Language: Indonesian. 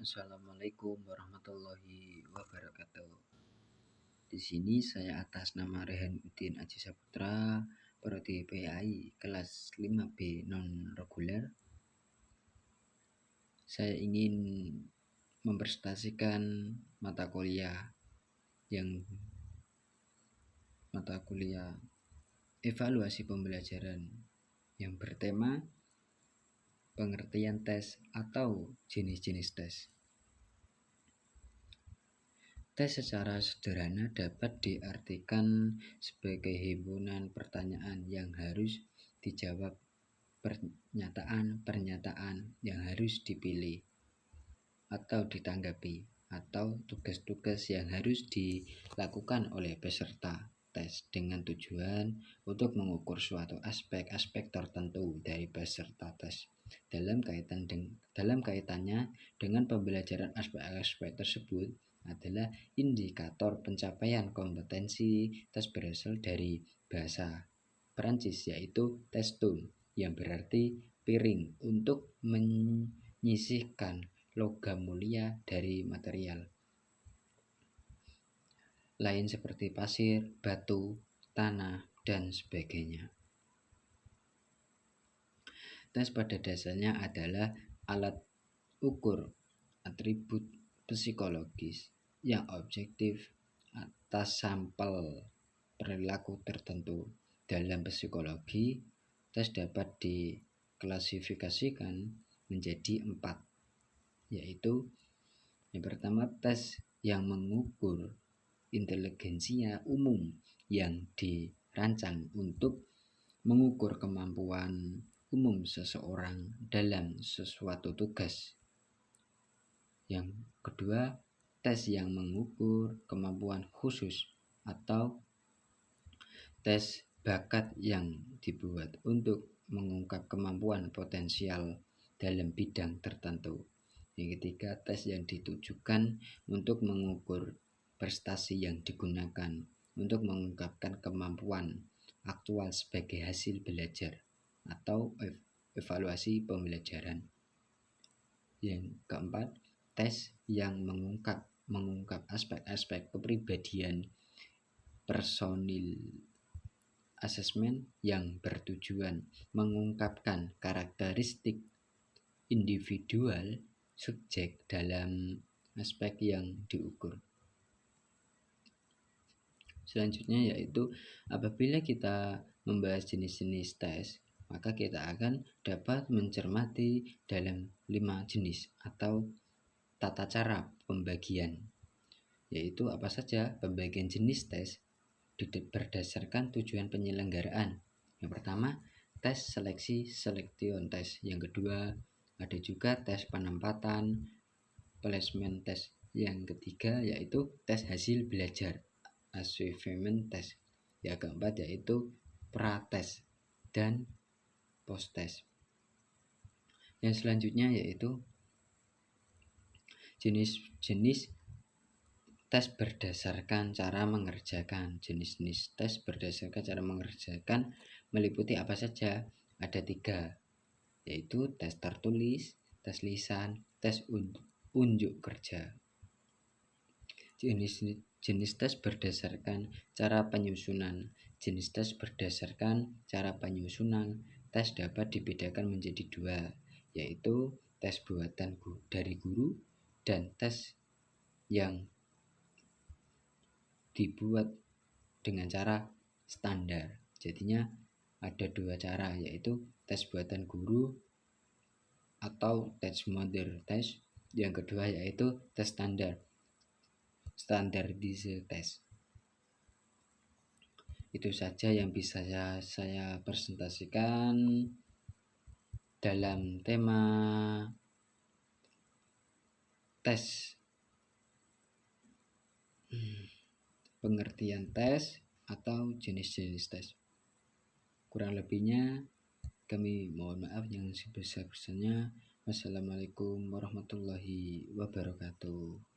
Assalamualaikum warahmatullahi wabarakatuh. Di sini saya atas nama Rehan Udin Aji Saputra, Prodi PAI kelas 5B non reguler. Saya ingin mempresentasikan mata kuliah evaluasi pembelajaran yang bertema pengertian tes atau jenis-jenis tes. Tes secara sederhana dapat diartikan sebagai himpunan pertanyaan yang harus dijawab, pernyataan yang harus dipilih atau ditanggapi, atau tugas-tugas yang harus dilakukan oleh peserta tes dengan tujuan untuk mengukur suatu aspek-aspek tertentu dari peserta tes. Dalam kaitannya dengan pembelajaran aspek-aspek tersebut adalah indikator pencapaian kompetensi tes berasal dari bahasa Perancis, yaitu testum, yang berarti piring, untuk menyisihkan logam mulia dari material lain seperti pasir, batu, tanah, dan sebagainya. Tes pada dasarnya adalah alat ukur atribut psikologis yang objektif atas sampel perilaku tertentu. Dalam psikologi, tes dapat diklasifikasikan menjadi 4, yaitu yang pertama, tes yang mengukur inteligensia umum yang dirancang untuk mengukur kemampuan umum seseorang dalam sesuatu tugas. Yang kedua, tes yang mengukur kemampuan khusus atau tes bakat yang dibuat untuk mengungkap kemampuan potensial dalam bidang tertentu. Yang ketiga, tes yang ditujukan untuk mengukur prestasi yang digunakan untuk mengungkapkan kemampuan aktual sebagai hasil belajar atau evaluasi pembelajaran. Yang keempat, tes yang mengungkap aspek-aspek kepribadian personil assessment yang bertujuan mengungkapkan karakteristik individual subjek dalam aspek yang diukur. Selanjutnya yaitu apabila kita membahas jenis-jenis tes, maka kita akan dapat mencermati dalam 5 jenis atau tata cara pembagian, yaitu apa saja pembagian jenis tes berdasarkan tujuan penyelenggaraan. Yang pertama, tes seleksi selection test. Yang kedua, ada juga tes penempatan placement test. Yang ketiga yaitu tes hasil belajar achievement test. Yang keempat yaitu pra-tes dan post-tes. Yang selanjutnya yaitu jenis-jenis tes berdasarkan cara mengerjakan. Jenis-jenis tes berdasarkan cara mengerjakan meliputi apa saja? Ada 3, yaitu tes tertulis, tes lisan, tes unjuk kerja. Jenis tes berdasarkan cara penyusunan. Jenis tes berdasarkan cara penyusunan tes dapat dibedakan menjadi 2, yaitu tes buatan dari guru dan tes yang dibuat dengan cara standar. Jadinya ada 2 cara, yaitu tes buatan guru atau tes modern test. Yang kedua yaitu tes standardized test. Itu saja yang bisa saya presentasikan dalam tema tes, pengertian tes atau jenis-jenis tes. Kurang lebihnya kami mohon maaf yang sebesar-besarnya. Wassalamualaikum warahmatullahi wabarakatuh.